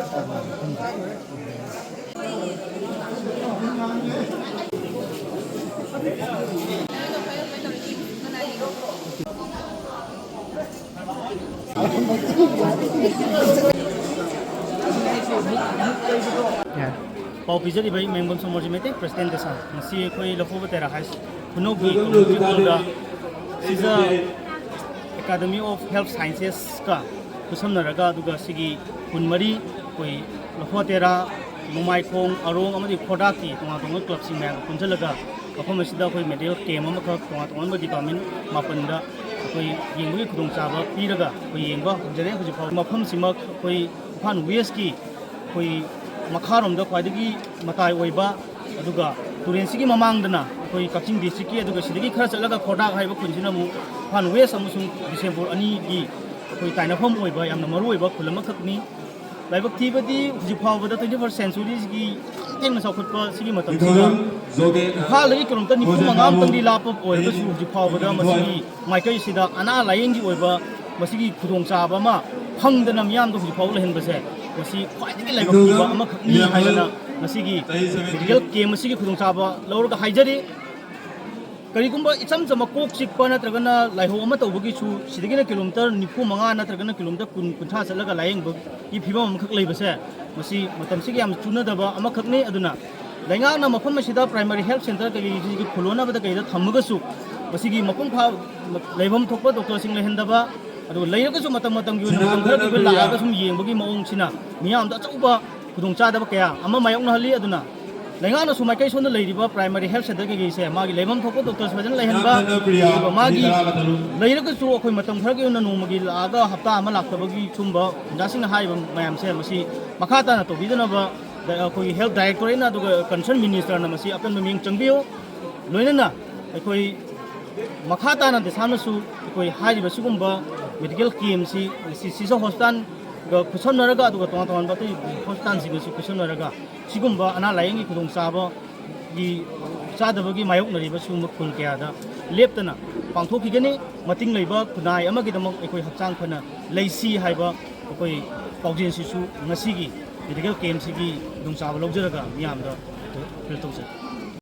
Pau pizari bai membon somorji mete president desa nasi koi lafo betera has kuno bi community siza Academy of Health Sciences ka kusomnaraga duga sigi kunmari koi lafo tera mumai khong arong amadi khoda ki tonga tonga club sing mayam punjalaga mafam asida koi medal game ama ka tonga tonga department mapanda koi yengui khudong chaba piraga koi yengba jare huji phaw mafam simak koi fan west ki koi makharom da khwaidagi matai oiba aduga turensi gi mamangdana koi Kaching district ki aduga sidagi khara chalaga khoda haiba kunjina mu fan west amusung December ani gi koi tainafam oiba yamna maru oiba khulama khakni laibak thibadi huji phawbada 21st century gi tengna sakhutpa sigi matam siga halagi kilomita nipu mangam tangdi lapa oiba su huji phawbada masigi maikai sida ana layengi oiba masigi khudong chaba ma phangdana miyam do huji phaw lehenbase masi khwaidagi laibak thiba ama khakni haidana masigi medical game masigi khudong chaba lawraga haijari karigumba icham chama kok chikpa natragana laiho ama tawbagi chu sidagina kilometer nipu manga natragana kilometer kun kuntha chalaga layeng gi phibam am khak leibase masi matam sigi am chuna daba ama khakni aduna lainga na mafam masida primary health center kali gi khulona bada kaida thamaga su masigi mapum pha leibam thokpa doctor sing lehendaba adu leiraga su matam matam gi matam khara gi laaga sum yengbagi maong china miyam da chauba khudong chadaba kaya ama mayong na hali aduna lainga na sumai kai sonda leiriba primary health center gi se magi leibam thokpa doctor sajan lehenba magi leiraga su akhoi matam khara gi na nomagi laaga hafta ama laktabagi chumba jasing na haiba mayam se masi makhata na to bidana ba akhoi health director ina duga concern minister na masi akan ming changbiyo loinana akhoi makhata na desana su akhoi haiba sigumba medical KMC sisa hospital ga kusonaraga aduga tonga tonga ba tai hospital siga su kusonaraga sigumba ana layengi khudong chaba gi chadabagi mayok nariba su makhul kya da leptana pangthokigani mating leiba kunai amagi damak akhoi hakchang phana leisi haiba akhoi paujin sisu ngasigi medical KMC gi khudong chaba lojaraga miyam da fil tawse